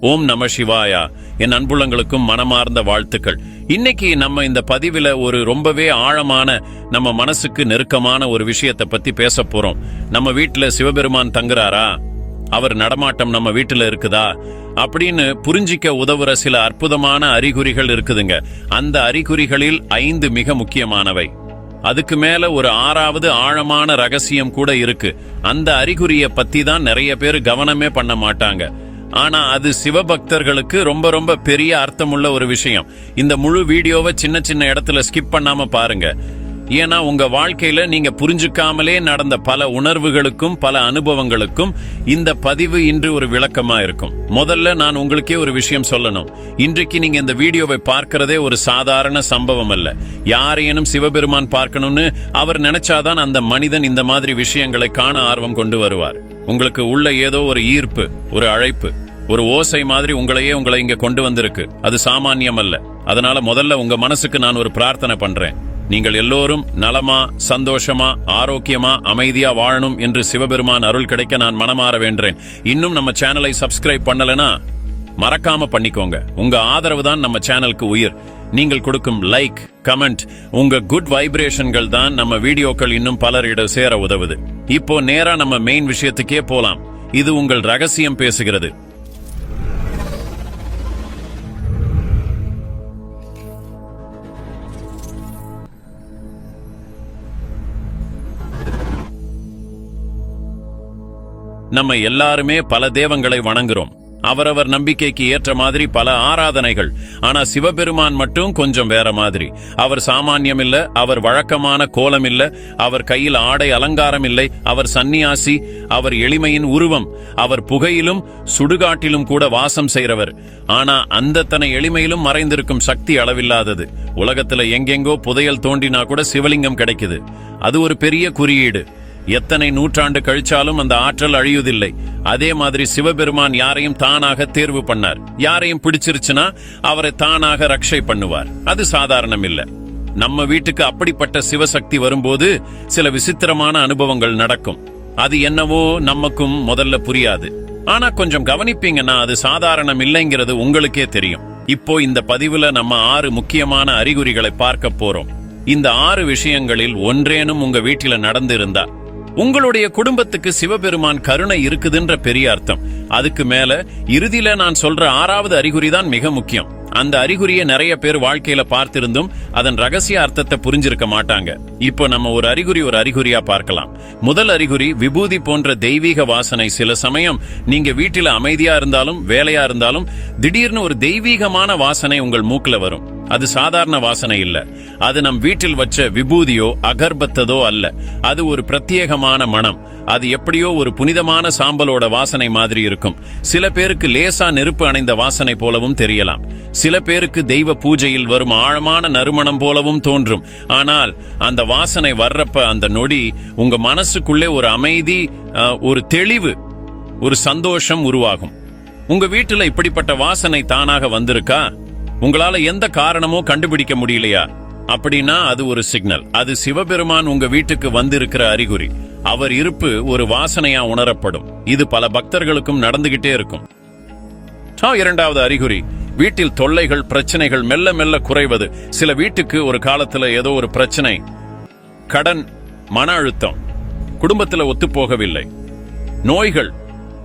ஓம் நம சிவாயா. என் அன்புள்ளங்களுக்கும் மனமார்ந்த வாழ்த்துக்கள். இன்னைக்கு நம்ம இந்த பதிவில ஒரு ரொம்பவே ஆழமான, நம்ம மனசுக்கு நெருக்கமான ஒரு விஷயத்தை பத்தி பேச போறோம். நம்ம வீட்டுல சிவபெருமான் தங்குறாரா, அவர் நடமாட்டம் நம்ம வீட்டுல இருக்குதா அப்படின்னு புரிஞ்சிக்க உதவுற சில அற்புதமான அறிகுறிகள் இருக்குதுங்க. அந்த அறிகுறிகளில் 5 மிக முக்கியமானவை. அதுக்கு மேல ஒரு 6வது ஆழமான ரகசியம் கூட இருக்கு. அந்த அறிகுறியை பத்தி தான் நிறைய பேர் கவனமே பண்ண மாட்டாங்க. ஆனா அது சிவபக்தர்களுக்கு ரொம்ப ரொம்ப பெரிய அர்த்தமுள்ள ஒரு விஷயம். இந்த முழு வீடியோவை சின்ன சின்ன இடத்துல ஸ்கிப் பண்ணாம பாருங்க. ஏன்னா உங்க வாழ்க்கையில நீங்க புரிஞ்சுக்காமலே நடந்த பல உணர்வுகளுக்கும் பல அனுபவங்களுக்கும் இந்த பதிவு இன்று ஒரு விளக்கமா இருக்கும். முதல்ல நான் உங்களுக்கே ஒரு விஷயம் சொல்லணும். இன்றைக்கு நீங்க இந்த வீடியோவை பார்க்கிறதே ஒரு சாதாரண சம்பவம் அல்ல. யாரையேனும் சிவபெருமான் பார்க்கணும்னு அவர் நினைச்சாதான் அந்த மனிதன் இந்த மாதிரி விஷயங்களை காண ஆர்வம் கொண்டு வருவார். உங்களுக்கு உள்ள ஏதோ ஒரு ஈர்ப்பு, ஒரு அழைப்பு, ஒரு ஓசை மாதிரி உங்களை இங்க கொண்டு வந்திருக்கு. அது சாமானியம் அல்ல. அதனால முதல்ல உங்க மனசுக்கு நான் ஒரு பிரார்த்தனை பண்றேன். நீங்கள் எல்லோரும் நலமா, சந்தோஷமா, ஆரோக்கியமா, அமைதியா வாழணும் என்று சிவபெருமான் அருள் கிடைக்க நான் மனமாற வேண்டேன். இன்னும் நம்ம சேனலை சப்ஸ்கிரைப் பண்ணலனா மறக்காம பண்ணிக்கோங்க. உங்க ஆதரவு தான் நம்ம சேனலுக்கு உயிர். நீங்கள் கொடுக்கும் லைக், கமெண்ட், உங்க குட் வைப்ரேஷன்கள் தான் நம்ம வீடியோக்கள் இன்னும் பலரிடம் சேர உதவுது. இப்போ நேரா நம்ம மெயின் விஷயத்துக்கே போலாம். இது உங்கள் ரகசியம் பேசுகிறது. நம்ம எல்லாருமே பல தெய்வங்களை வணங்குறோம். அவரவர் நம்பிக்கைக்கு ஏற்ற மாதிரி பல ஆராதனைகள். ஆனா சிவபெருமான் மட்டும் கொஞ்சம் வேற மாதிரி. அவர் சாமானியம் இல்ல, அவர் வழக்கமான கோலம் இல்ல, அவர் கையில் ஆடை அலங்காரம் இல்லை, அவர் சந்நியாசி, அவர் எளிமையின் உருவம், அவர் புகையிலும் சுடுகாட்டிலும் கூட வாசம் செய்றவர். ஆனா அந்த தன எளிமையிலும் மறைந்திருக்கும் சக்தி அளவில்லாதது. உலகத்துல எங்கெங்கோ புதையல் தோண்டினா கூட சிவலிங்கம் கிடைக்குது. அது ஒரு பெரிய குறியீடு. எத்தனை நூற்றாண்டு கழிச்சாலும் அந்த ஆற்றல் அழியுதில்லை. அதே மாதிரி சிவபெருமான் யாரையும் தானாக தேர்வு பண்ணார். யாரையும் பிடிச்சிருச்சுன்னா அவரை தானாக ரக்ஷை பண்ணுவார். அது சாதாரணம் இல்ல. நம்ம வீட்டுக்கு அப்படிப்பட்ட சிவசக்தி வரும்போது சில விசித்திரமான அனுபவங்கள் நடக்கும். அது என்னவோ நமக்கும் முதல்ல புரியாது. ஆனா கொஞ்சம் கவனிப்பீங்கன்னா அது சாதாரணம் இல்லைங்கிறது உங்களுக்கே தெரியும். இப்போ இந்த பதிவுல நம்ம 6 முக்கியமான அறிகுறிகளை பார்க்க போறோம். இந்த 6 விஷயங்களில் ஒன்றேனும் உங்க வீட்டில நடந்திருந்தா உங்களுடைய குடும்பத்துக்கு சிவபெருமான் கருணை இருக்குதுன்ற பெரிய அர்த்தம். அதுக்கு மேல இறுதியில நான் சொல்ற 6வது அறிகுறி தான் மிக முக்கியம். அந்த அறிகுறியை நிறைய பேர் வாழ்க்கையில பார்த்திருந்தும் அதன் ரகசிய அர்த்தத்தை புரிஞ்சிருக்க மாட்டாங்க. இப்போ நம்ம ஒரு அறிகுறியா பார்க்கலாம். முதல் அறிகுறி விபூதி போன்ற தெய்வீக வாசனை. சில சமயம் நீங்க வீட்டில அமைதியா இருந்தாலும் வேலையா இருந்தாலும் திடீர்னு ஒரு தெய்வீகமான வாசனை உங்கள் மூக்குல வரும். அது சாதாரண வாசனை இல்ல. அது நம் வீட்டில் வச்ச விபூதியோ அகர்பத்ததோ அல்ல. அது ஒரு பிரத்யேகமான மனம். அது எப்படியோ ஒரு புனிதமான சாம்பலோட வாசனை மாதிரி இருக்கும். சில பேருக்கு லேசா நெருப்பு அணைந்த வாசனை போலவும் தெரியலாம். சில பேருக்கு தெய்வ பூஜையில் வரும் ஆழமான நறுமணம் போலவும் தோன்றும். ஆனால் அந்த வாசனை வர்றப்ப அந்த நொடி உங்க மனசுக்குள்ளே ஒரு அமைதி, ஒரு தெளிவு, ஒரு சந்தோஷம் உருவாகும். உங்க வீட்டுல இப்படிப்பட்ட வாசனை தானாக வந்திருக்கா? உங்களால எந்த காரணமோ கண்டுபிடிக்க முடியலையா? அப்படின்னா அது ஒரு சிக்னல். அது சிவபெருமான் உங்க வீட்டுக்கு வந்திருக்கிற அறிகுறி. அவர் இருப்பு ஒரு வாசனையா உணரப்படும். இது பல பக்தர்களுக்கும் நடந்துகிட்டே இருக்கும். 2வது அறிகுறி வீட்டில் தொல்லைகள், பிரச்சனைகள் மெல்ல மெல்ல குறைவது. சில வீட்டுக்கு ஒரு காலத்துல ஏதோ ஒரு பிரச்சனை, கடன், மன அழுத்தம், குடும்பத்துல ஒத்துப்போகவில்லை, நோய்கள்,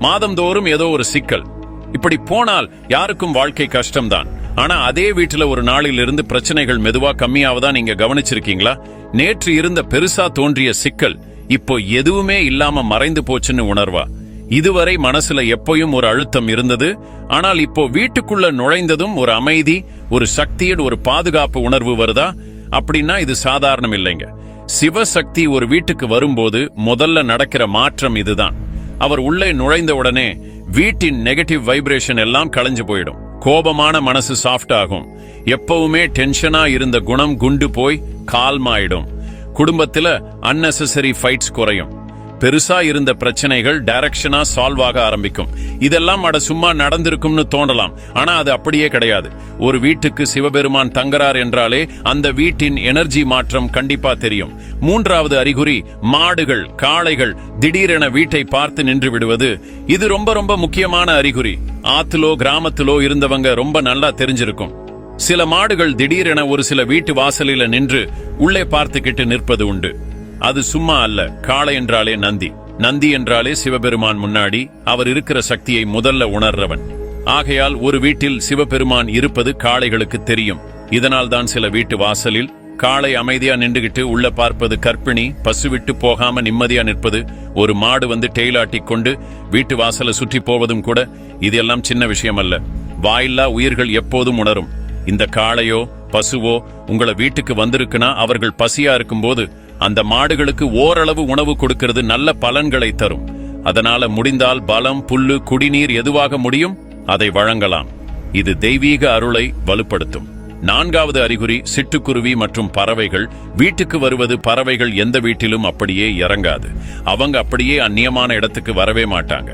மாதந்தோறும் ஏதோ ஒரு சிக்கல். இப்படி போனால் யாருக்கும் வாழ்க்கை கஷ்டம்தான். ஆனா அதே வீட்டுல ஒரு நாளில் இருந்து பிரச்சனைகள் மெதுவா கம்மியாவதா நீங்க கவனிச்சிருக்கீங்களா? நேற்று இருந்த பெருசா தோன்றிய சிக்கல் இப்போ எதுவுமே இல்லாம மறைந்து போச்சுன்னு உணர்வா? இதுவரை மனசுல எப்பயும் ஒரு அழுத்தம் இருந்தது. ஆனால் இப்போ வீட்டுக்குள்ள நுழைந்ததும் ஒரு அமைதி, ஒரு சக்தியின் ஒரு பாதுகாப்பு உணர்வு வருதா? அப்படின்னா இது சாதாரணம் இல்லைங்க. சிவசக்தி ஒரு வீட்டுக்கு வரும்போது முதல்ல நடக்கிற மாற்றம் இதுதான். அவர் உள்ளே நுழைந்த உடனே வீட்டின் நெகட்டிவ் வைப்ரேஷன் எல்லாம் களைஞ்சு போயிடும். கோபமான மனசு சாஃப்ட் ஆகும். எப்பவுமே டென்ஷனா இருந்த குணம் குண்டு போய் கால்மாயிடும். குடும்பத்துல அன்னெசரி ஃபைட்ஸ் குறையும். பெருசா இருந்த பிரச்சனைகள் டைரக்ஷனா சால்வ் ஆக ஆரம்பிக்கும். இதெல்லாம் அட சும்மா நடந்திருக்கும்னு தோன்றலாம், ஆனா அது அப்படியே கிடையாது. ஒரு வீட்டுக்கு சிவபெருமான் தங்கறார் என்றாலே அந்த வீட்டின் எனர்ஜி மாற்றம் கண்டிப்பா தெரியும். மூன்றாவது அறிகுறி, மாடுகள் காளைகள் திடீரென வீட்டை பார்த்து நின்று விடுவது. இது ரொம்ப ரொம்ப முக்கியமான அறிகுறி. ஆத்திலோ கிராமத்திலோ இருந்தவங்க ரொம்ப நல்லா தெரிஞ்சிருக்கும். சில மாடுகள் திடீரென ஒரு சில வீட்டு வாசலில நின்று உள்ளே பார்த்துக்கிட்டு நிற்பது உண்டு. அது சும்மா அல்ல. காளை என்றாலே நந்தி, நந்தி என்றாலே சிவபெருமான் முன்னாடி அவர் இருக்கிற சக்தியை முதல்ல உணர்றவன். ஆகையால் ஒரு வீட்டில் சிவபெருமான் இருப்பது காளைகளுக்கு தெரியும். இதனால் தான் சில வீட்டு வாசலில் காளை அமைதியா நின்றுகிட்டு உள்ள பார்ப்பது, கற்பிணி பசு விட்டு போகாம நிம்மதியா நிற்பது, ஒரு மாடு வந்து டெய்லாட்டி கொண்டு வீட்டு வாசலை சுற்றி போவதும் கூட. இதெல்லாம் சின்ன விஷயம் அல்ல. வாயில்லா உயிர்கள் எப்போதும் உணரும். இந்த காளையோ பசுவோ உங்களை வீட்டுக்கு வந்திருக்குன்னா அவர்கள் பசியா இருக்கும்போது அந்த மாடுகளுக்கு ஓரளவு உணவு கொடுக்கிறது நல்ல பலன்களை தரும். அதனால முடிந்தால் பலம், புல்லு, குடிநீர் எதுவாக முடியும் அதை வழங்கலாம். இது தெய்வீக அருளை வலுப்படுத்தும். நான்காவது அறிகுறி, சிட்டுக்குருவி மற்றும் பறவைகள் வீட்டுக்கு வருவது. பறவைகள் எந்த வீட்டிலும் அப்படியே இறங்காது. அவங்க அப்படியே அந்நியமான இடத்துக்கு வரவே மாட்டாங்க.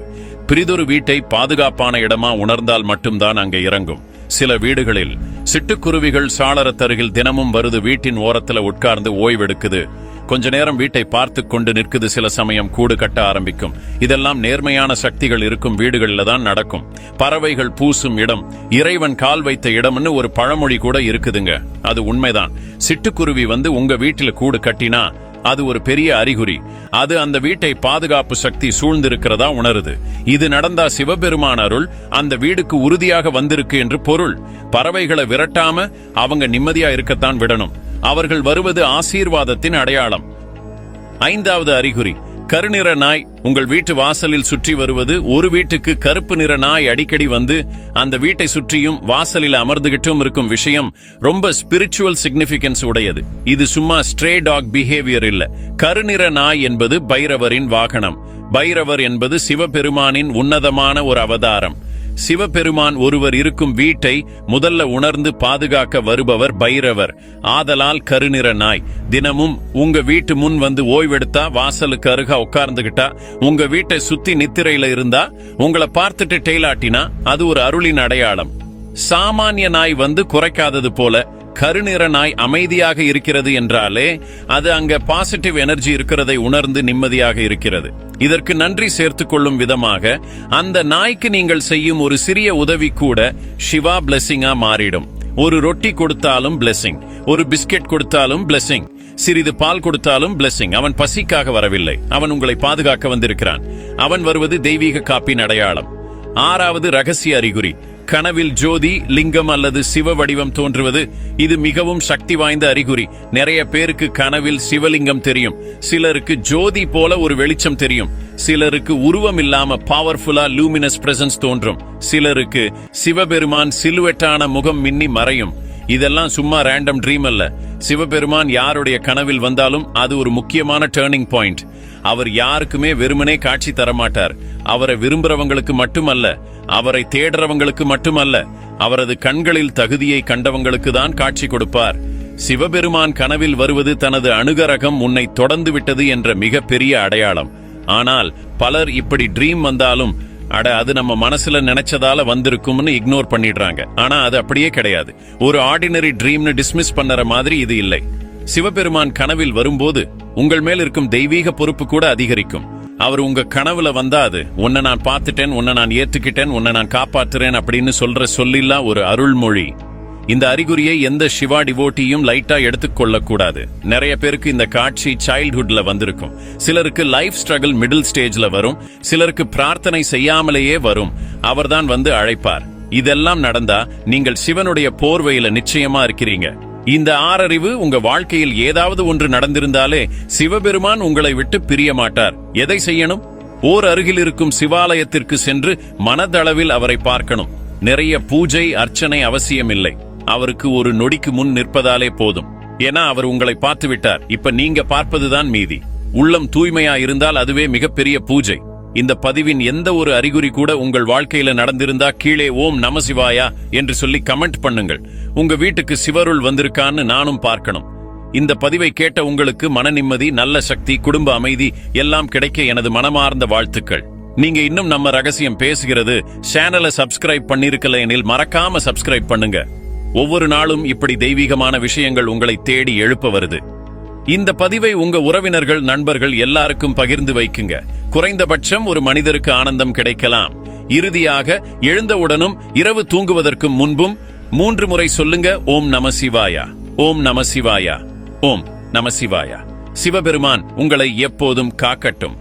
பிரிதொரு வீட்டை பாதுகாப்பான இடமா உணர்ந்தால் மட்டும்தான் அங்கே இறங்கும். சில வீடுகளில் சிட்டுக்குருவிகள் சாளரத்தருகில் தினமும் வருது. வீட்டின் ஓரத்துல உட்கார்ந்து ஓய்வெடுக்குது. கொஞ்ச நேரம் வீட்டை பார்த்து கொண்டு நிற்குது. சில சமயம் கூடு கட்ட ஆரம்பிக்கும். இதெல்லாம் நேர்மையான சக்திகள் இருக்கும் வீடுகளில் தான் நடக்கும். பறவைகள் பூசும் இடம் இறைவன் கால் வைத்த இடம்னு ஒரு பழமொழி கூட இருக்குதுங்க. அது உண்மைதான். சிட்டுக்குருவி வந்து உங்க வீட்டில கூடு கட்டினா அது ஒரு பெரிய அறிகுறி. அது அந்த வீட்டை பாதுகாப்பு சக்தி சூழ்ந்திருக்கிறதா உணருது. இது நடந்தா சிவபெருமான் அருள் அந்த வீடுக்கு உறுதியாக வந்திருக்கு என்று பொருள். பறவைகளை விரட்டாம அவங்க நிம்மதியா இருக்கத்தான் விடணும். அவர்கள் வருவது ஆசீர்வாதத்தின் அடையாளம். ஐந்தாவது அறிகுறி, கருநிற நாய் உங்கள் வீட்டு வாசலில் சுற்றி வருவது. ஒரு வீட்டுக்கு கருப்பு நிற நாய் அடிக்கடி வந்து அந்த வீட்டை சுற்றியும் வாசலில் அமர்ந்துகிட்டும் இருக்கும் விஷயம் ரொம்ப ஸ்பிரிச்சுவல் சிக்னிபிகன்ஸ் உடையது. இது சும்மா ஸ்ட்ரே டாக் பிஹேவியர் இல்ல. கருநிற நாய் என்பது பைரவரின் வாகனம். பைரவர் என்பது சிவபெருமானின் உன்னதமான ஒரு அவதாரம். சிவபெருமான் ஒருவர் இருக்கும் வீட்டை முதல்ல உணர்ந்து பாதுகாக்க வருபவர் பைரவர். ஆதலால் கருநிற நாய் தினமும் உங்க வீட்டு முன் வந்து ஓய்வெடுத்தா, வாசலுக்கு அருகா உட்கார்ந்துகிட்டா, உங்க வீட்டை சுத்தி நித்திரையில இருந்தா, உங்களை பார்த்துட்டு டெய்லாட்டினா அது ஒரு அருளின் அடையாளம். சாமானிய நாய் வந்து குறைக்காதது போல கருநிற நாய் அமைதியாக இருக்கிறது என்றாலே அது அங்க பாசிட்டிவ் எனர்ஜி இருக்கிறதை உணர்ந்து நிம்மதியாக இருக்கிறது. இதற்கு நன்றி சேர்த்துக் கொள்ளும் விதமாக அந்த நாய்க்கு நீங்கள் செய்யும் ஒரு சிறிய உதவி கூட சிவா பிளெஸிங்கா மாறிடும். ஒரு ரொட்டி கொடுத்தாலும் பிளெஸிங், ஒரு பிஸ்கெட் கொடுத்தாலும் பிளெஸிங், சிறிது பால் கொடுத்தாலும் பிளெஸிங். அவன் பசிக்காக வரவில்லை, அவன் உங்களை பாதுகாக்க வந்திருக்கிறான். அவன் வருவது தெய்வீக காப்பின் அடையாளம். ஆறாவது ரகசிய அறிகுறி, கனவில் ஜோதி, லிங்கம் அல்லது சிவ வடிவம் தோன்றுவது. இது மிகவும் சக்தி வாய்ந்த அறிகுறி. நிறைய பேருக்கு கனவில் சிவலிங்கம் தெரியும். சிலருக்கு ஜோதி போல ஒரு வெளிச்சம் தெரியும். சிலருக்கு உருவம் இல்லாம பவர்ஃபுல்லா லூமினஸ் பிரசன்ஸ் தோன்றும். சிலருக்கு சிவபெருமான் சிலுவெட்டான முகம் மின்னி மறையும். இதெல்லாம் சும்மா ரேண்டம் ட்ரீம் அல்ல. சிவபெருமான் யாருடைய கனவில் வந்தாலும் அது ஒரு முக்கியமான டேர்னிங் பாயிண்ட். அவர் யாருக்குமே வெறுமனே காட்சி தரமாட்டார். அவரை விரும்புறவங்களுக்கு மட்டுமல்ல, அவரை தேடுறவங்களுக்கு மட்டுமல்ல, அவரது கண்களில் தகுதியை கண்டவங்களுக்கு தான் காட்சி கொடுப்பார். சிவபெருமான் கனவில் வருவது தனது அனுகரகம் உன்னை தொடர்ந்து விட்டது என்ற மிக பெரிய அடையாளம். ஆனால் பலர் இப்படி ட்ரீம் வந்தாலும் அது நம்ம மனசுல நினைச்சதால வந்திருக்கும்னு இக்னோர் பண்ணிடுறாங்க. ஆனா அது அப்படியே கிடையாது. ஒரு ஆர்டினரி ட்ரீம்னு டிஸ்மிஸ் பண்ணற மாதிரி இது இல்லை. சிவபெருமான் கனவில் வரும்போது உங்கள் மேல் இருக்கும் தெய்வீக பொறுப்பு கூட அதிகரிக்கும். அவர் உங்க கனவுல வந்தா அது உன்னை நான் பார்த்துட்டேன், உன்னை நான் ஏத்துக்கிட்டேன், உன்னை நான் காப்பாற்றுறேன் அப்படின்னு சொல்ற சொல்லில்லா ஒரு அருள்மொழி. இந்த அறிகுறியை எந்த சிவா டிவோட்டியும் லைட்டா எடுத்துக்கொள்ளக்கூடாது. நிறைய பேருக்கு இந்த காட்சி சைல்ட்ஹுட்ல வந்திருக்கும். சிலருக்கு லைஃப் ஸ்ட்ரகிள் மிடில் ஸ்டேஜ்ல வரும். சிலருக்கு பிரார்த்தனை செய்யாமலேயே வரும். அவர்தான் வந்து அழைப்பார். இதெல்லாம் நடந்தா நீங்கள் சிவனுடைய போர்வையில நிச்சயமா இருக்கிறீங்க. இந்த ஆறறிவு உங்க வாழ்க்கையில் ஏதாவது ஒன்று நடந்திருந்தாலே சிவபெருமான் உங்களை விட்டு பிரிய மாட்டார். எதை செய்யணும்? ஓர் அருகில் இருக்கும் சிவாலயத்திற்கு சென்று மனதளவில் அவரை பார்க்கணும். நிறைய பூஜை அர்ச்சனை அவசியமில்லை. அவருக்கு ஒரு நொடிக்கு முன் நிற்பதாலே போதும். ஏன்னா அவர் உங்களை பார்த்து விட்டார். இப்ப நீங்க பார்ப்பதுதான் மீதி. உள்ளம் தூய்மையா இருந்தால் அதுவே மிகப்பெரிய பூஜை. இந்த பதிவின் எந்த ஒரு அறிகுறி கூட உங்கள் வாழ்க்கையில நடந்திருந்தா கீழே ஓம் நம சிவாயா என்று சொல்லி கமெண்ட் பண்ணுங்கள். உங்க வீட்டுக்கு சிவருள் வந்திருக்கான்னு நானும் பார்க்கணும். இந்த பதிவை கேட்ட உங்களுக்கு மன நிம்மதி, நல்ல சக்தி, குடும்ப அமைதி எல்லாம் கிடைக்க எனது மனமார்ந்த வாழ்த்துக்கள். நீங்க இன்னும் நம்ம ரகசியம் பேசுகிறது சேனலை சப்ஸ்கிரைப் பண்ணிருக்கல எனில் மறக்காம சப்ஸ்கிரைப் பண்ணுங்க. ஒவ்வொரு நாளும் இப்படி தெய்வீகமான விஷயங்கள் உங்களை தேடி எழுப்ப வருது. இந்த பதிவை உங்க உறவினர்கள், நண்பர்கள் எல்லாருக்கும் பகிர்ந்து வைக்குங்க. குறைந்தபட்சம் ஒரு மனிதருக்கு ஆனந்தம் கிடைக்கலாம். இறுதியாக எழுந்தவுடனும் இரவு தூங்குவதற்கு முன்பும் 3 முறை சொல்லுங்க, ஓம் நம சிவாயா, ஓம் நம சிவாயா, ஓம் நம சிவாயா. சிவபெருமான் உங்களை எப்போதும் காக்கட்டும்.